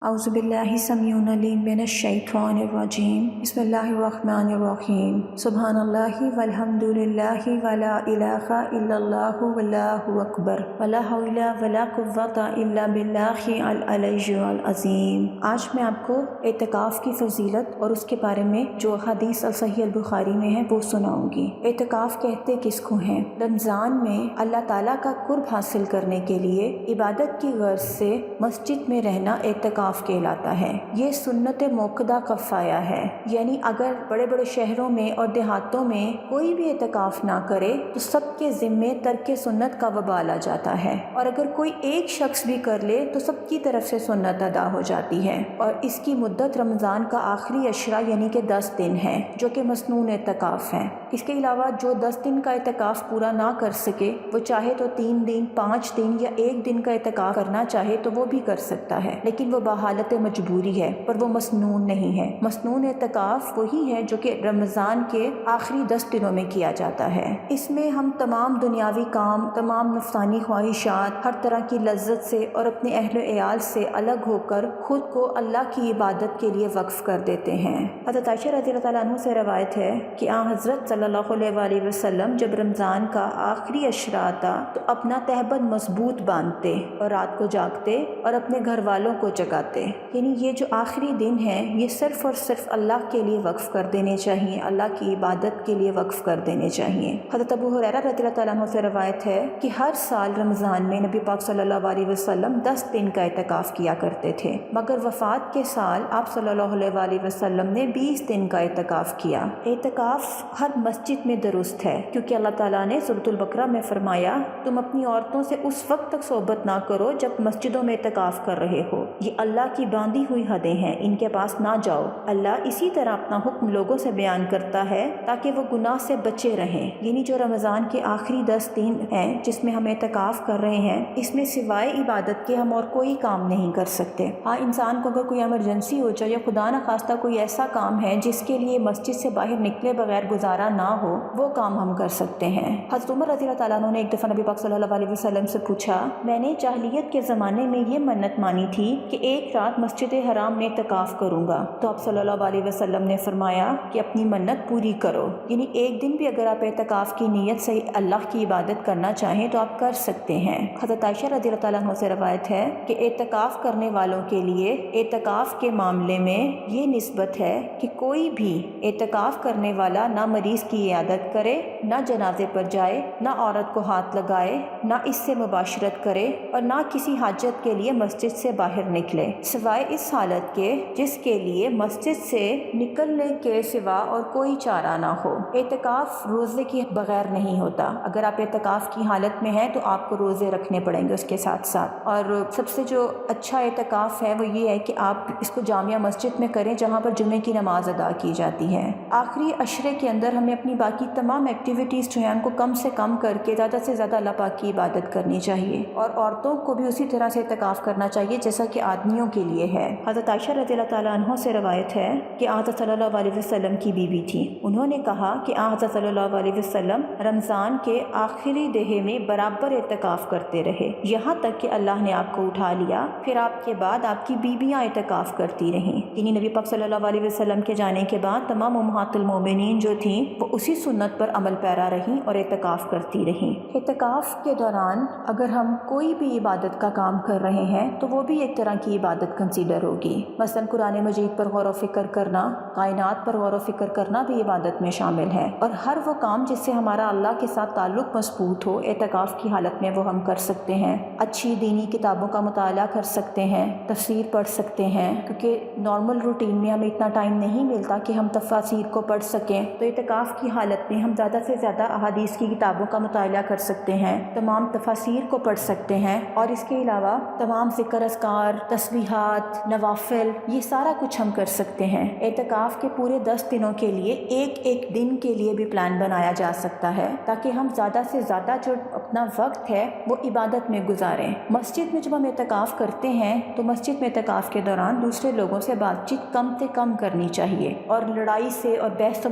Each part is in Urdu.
اعوذ باللہ سمیع العلیم من الشیطان الرجیم بسم اللہ الرحمن الرحیم سبحان اللہ والحمد للہ ولا الہ الا اللہ واللہ اکبر ولا حول ولا قوۃ الا باللہ العلی العظیم۔ آج میں آپ کو اعتکاف کی فضیلت اور اس کے بارے میں جو حدیث صحیح البخاری میں ہے وہ سناؤں گی۔ اعتکاف کہتے کس کو ہیں؟ رمضان میں اللہ تعالیٰ کا قرب حاصل کرنے کے لیے عبادت کی غرض سے مسجد میں رہنا اعتکاف کہلاتا ہے۔ یہ سنت موقدہ کفایہ ہے، یعنی اگر بڑے بڑے شہروں میں اور دیہاتوں میں کوئی بھی اعتکاف نہ کرے تو سب کے ذمے ترک سنت کا وبال آ جاتا ہے، اور اگر کوئی ایک شخص بھی کر لے تو سب کی طرف سے سنت ادا ہو جاتی ہے۔ اور اس کی مدت رمضان کا آخری عشرہ یعنی کہ 10 دن ہے، جو کہ مسنون اعتکاف ہے۔ اس کے علاوہ جو 10 دن کا اعتکاف پورا نہ کر سکے وہ چاہے تو 3 دن، 5 دن یا 1 دن کا اعتکاف کرنا چاہے تو وہ بھی کر سکتا ہے، لیکن وہ حالت مجبوری ہے، پر وہ مسنون نہیں ہے۔ مسنون اعتکاف وہی ہے جو کہ رمضان کے آخری 10 دنوں میں کیا جاتا ہے۔ اس میں ہم تمام دنیاوی کام، تمام نفسانی خواہشات، ہر طرح کی لذت سے اور اپنے اہل و عیال سے الگ ہو کر خود کو اللہ کی عبادت کے لیے وقف کر دیتے ہیں۔ حضرت عائشہ رضی اللہ تعالیٰ عنہ سے روایت ہے کہ حضرت صلی اللہ علیہ وآلہ وسلم جب رمضان کا آخری عشرہ آتا تو اپنا تہبند مضبوط باندھتے اور رات کو جاگتے اور اپنے گھر والوں کو جگاتے، یعنی یہ جو آخری دن ہے یہ صرف اور صرف اللہ کے لیے وقف کر دینے چاہیے، اللہ کی عبادت کے لیے وقف کر دینے چاہیے۔ حضرت ابو ہریرہ رضی اللہ تعالیٰ عنہ سے روایت ہے کہ ہر سال رمضان میں نبی پاک صلی اللہ علیہ وسلم 10 دن کا اعتکاف کیا کرتے تھے، مگر وفات کے سال آپ صلی اللہ علیہ وآلہ وسلم نے 20 دن کا اعتکاف کیا۔ اعتکاف ہر مسجد میں درست ہے، کیونکہ اللہ تعالیٰ نے سورۃ البقرہ میں فرمایا تم اپنی عورتوں سے اس وقت تک صحبت نہ کرو جب مسجدوں میں اعتکاف کر رہے ہو، یہ اللہ کی باندھی ہوئی حدیں ہیں، ان کے پاس نہ جاؤ۔ اللہ اسی طرح اپنا حکم لوگوں سے بیان کرتا ہے تاکہ وہ گناہ سے بچے رہیں، یعنی جو رمضان کے آخری 10 دن ہیں جس میں ہم اعتکاف کر رہے ہیں، اس میں سوائے عبادت کے ہم اور کوئی کام نہیں کر سکتے۔ ہاں، انسان کو اگر کوئی ایمرجنسی ہو جائے یا خدا نخواستہ کوئی ایسا کام ہے جس کے لیے مسجد سے باہر نکلے بغیر گزارا نہ ہو، وہ کام ہم کر سکتے ہیں۔ حضرت عمر رضی اللہ تعالیٰ عنہ نے ایک دفعہ نبی پاک صلی اللہ علیہ وسلم سے پوچھا، میں نے جاہلیت کے زمانے میں یہ منت مانی تھی کہ ایک رات مسجد حرام میں اعتکاف کروں گا، تو آپ صلی اللہ علیہ وسلم نے فرمایا کہ اپنی منت پوری کرو، یعنی ایک دن بھی اگر آپ اعتکاف کی نیت سے اللہ کی عبادت کرنا چاہیں تو آپ کر سکتے ہیں۔ حضرت عائشہ رضی اللہ تعالیٰ عنہ سے روایت ہے کہ اعتکاف کرنے والوں کے لیے اعتکاف کے معاملے میں یہ نسبت ہے کہ کوئی بھی اعتکاف کرنے والا نہ مریض کی عیادت کرے، نہ جنازے پر جائے، نہ عورت کو ہاتھ لگائے، نہ اس سے مباشرت کرے، اور نہ کسی حاجت کے لیے مسجد سے باہر نکلے، سوائے اس حالت کے جس کے لیے مسجد سے نکلنے کے سوا اور کوئی چارہ نہ ہو۔ اعتکاف روزے کے بغیر نہیں ہوتا، اگر آپ اعتکاف کی حالت میں ہیں تو آپ کو روزے رکھنے پڑیں گے اس کے ساتھ ساتھ۔ اور سب سے جو اچھا اعتکاف ہے وہ یہ ہے کہ آپ اس کو جامعہ مسجد میں کریں جہاں پر جمعے کی نماز ادا کی جاتی ہے۔ آخری عشرے کے اندر ہمیں اپنی باقی تمام ایکٹیویٹیز جو ہیں ان کو کم سے کم کر کے زیادہ سے زیادہ اللہ پاک کی عبادت کرنی چاہیے، اور عورتوں کو بھی اسی طرح سے اعتکاف کرنا چاہیے جیسا کہ آدمیوں کے لیے ہے۔ حضرت عائشہ رضی اللہ تعالیٰ عنہ سے روایت ہے کہ حضرت صلی اللہ علیہ وسلم کی بیوی تھی، انہوں نے کہا کہ حضرت صلی اللہ علیہ وسلم رمضان کے آخری دہے میں برابر اعتکاف کرتے رہے، یہاں تک کہ اللہ نے آپ کو اٹھا لیا، پھر آپ کے بعد آپ کی بیویاں اعتکاف کرتی رہیں، یعنی نبی پاک صلی اللہ علیہ وسلم کے جانے کے بعد تمام امہات المومنین جو تھیں وہ اسی سنت پر عمل پیرا رہیں اور اعتکاف کرتی رہیں۔ اعتکاف کے دوران اگر ہم کوئی بھی عبادت کا کام کر رہے ہیں تو وہ بھی ایک طرح کی عبادت کنسیڈر ہوگی، مثلا قرآن مجید پر غور و فکر کرنا، کائنات پر غور و فکر کرنا بھی عبادت میں شامل ہے، اور ہر وہ کام جس سے ہمارا اللہ کے ساتھ تعلق مضبوط ہو اعتکاف کی حالت میں وہ ہم کر سکتے ہیں۔ اچھی دینی کتابوں کا مطالعہ کر سکتے ہیں، تفسیر پڑھ سکتے ہیں، کیونکہ نارمل روٹین میں ہمیں اتنا ٹائم نہیں ملتا کہ ہم تفاسیر کو پڑھ سکیں، تو اعتکاف کی حالت میں ہم زیادہ سے زیادہ احادیث کی کتابوں کا مطالعہ کر سکتے ہیں، تمام تفاسیر کو پڑھ سکتے ہیں، اور اس کے علاوہ تمام ذکر اذکار، تسبیحات، نوافل، یہ سارا کچھ ہم کر سکتے ہیں۔ اعتکاف کے پورے 10 دنوں کے لیے ایک ایک دن کے لیے بھی پلان بنایا جا سکتا ہے تاکہ ہم زیادہ سے زیادہ جو اپنا وقت ہے وہ عبادت میں گزاریں۔ مسجد میں جب ہم اعتکاف کرتے ہیں تو مسجد میں اعتکاف کے دوران دوسرے لوگوں سے بات چیت کم سے کم کرنی چاہیے، اور لڑائی سے اور بحث و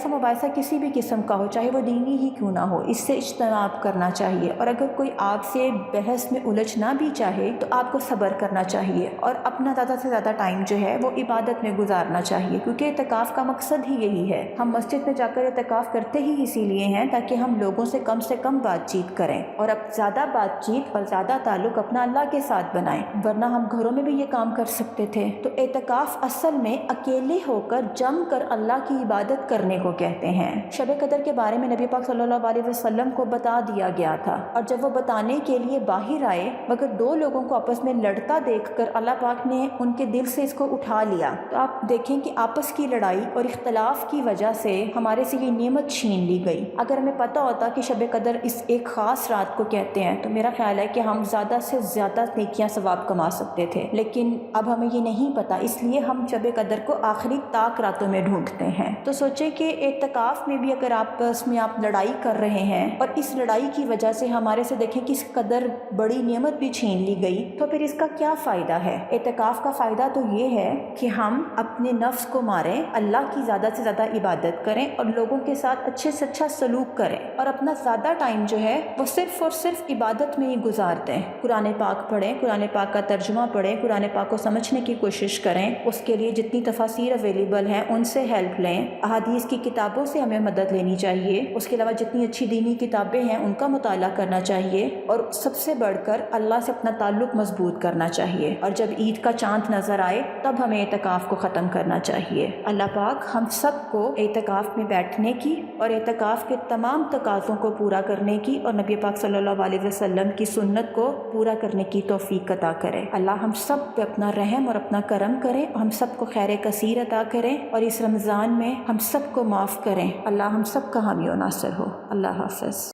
مباحثہ کسی بھی قسم کا ہو، چاہے وہ دینی ہی کیوں نہ ہو، اس سے اجتناب کرنا چاہیے، اور اگر کوئی آپ سے بحث میں الجھنا بھی چاہے تو آپ کو صبر صبر کرنا چاہیے اور اپنا زیادہ سے زیادہ ٹائم جو ہے وہ عبادت میں گزارنا چاہیے، کیونکہ اعتکاف کا مقصد ہی یہی ہے۔ ہم مسجد میں جا کر اعتکاف کرتے ہی اسی لیے ہیں تاکہ ہم لوگوں سے کم بات چیت کریں اور اب زیادہ بات چیت اور زیادہ تعلق اپنا اللہ کے ساتھ بنائیں، ورنہ ہم گھروں میں بھی یہ کام کر سکتے تھے۔ تو اعتکاف اصل میں اکیلے ہو کر جم کر اللہ کی عبادت کرنے کو کہتے ہیں۔ شب قدر کے بارے میں نبی پاک صلی اللہ علیہ وسلم کو بتا دیا گیا تھا، اور جب وہ بتانے کے لیے باہر آئے مگر دو لوگوں کو آپس میں لڑتا دیکھ کر اللہ پاک نے ان کے دل سے اس کو اٹھا لیا۔ تو آپ دیکھیں کہ آپس کی لڑائی اور اختلاف کی وجہ سے ہمارے سے یہ نعمت چھین لی گئی۔ اگر ہمیں پتہ ہوتا کہ شب قدر اس ایک خاص رات کو کہتے ہیں تو میرا خیال ہے کہ ہم زیادہ سے زیادہ نیکیاں ثواب کما سکتے تھے، لیکن اب ہمیں یہ نہیں پتہ، اس لیے ہم شب قدر کو آخری طاق راتوں میں ڈھونڈتے ہیں۔ تو سوچیں کہ اعتکاف میں بھی اگر آپس میں آپ لڑائی کر رہے ہیں اور اس لڑائی کی وجہ سے ہمارے سے دیکھیں کہ اس قدر بڑی نعمت بھی چھین لی گئی، تو پھر اس کا کیا فائدہ ہے؟ اعتکاف کا فائدہ تو یہ ہے کہ ہم اپنے نفس کو ماریں، اللہ کی زیادہ سے زیادہ عبادت کریں اور لوگوں کے ساتھ اچھے سے اچھا سلوک کریں، اور اپنا زیادہ ٹائم جو ہے وہ صرف اور صرف عبادت میں ہی گزار دیں۔ قرآن پاک پڑھیں، قرآن پاک کا ترجمہ پڑھیں، قرآن پاک کو سمجھنے کی کوشش کریں، اس کے لیے جتنی تفاسیر اویلیبل ہیں ان سے ہیلپ لیں، احادیث کی کتابوں سے ہمیں مدد لینی چاہیے، اس کے علاوہ جتنی اچھی دینی کتابیں ہیں ان کا مطالعہ کرنا چاہیے، اور سب سے بڑھ کر اللہ سے اپنا تعلق مضبوط کرنا چاہیے، اور جب عید کا چاند نظر آئے تب ہمیں اعتکاف کو ختم کرنا چاہیے۔ اللہ پاک ہم سب کو اعتکاف میں بیٹھنے کی اور اعتکاف کے تمام تقاضوں کو پورا کرنے کی اور نبی پاک صلی اللہ علیہ وسلم کی سنت کو پورا کرنے کی توفیق عطا کرے۔ اللہ ہم سب پہ اپنا رحم اور اپنا کرم کرے، ہم سب کو خیر کثیر عطا کریں، اور اس رمضان میں ہم سب کو معاف کریں۔ اللہ ہم سب کا حامی و ناصر ہو۔ اللہ حافظ۔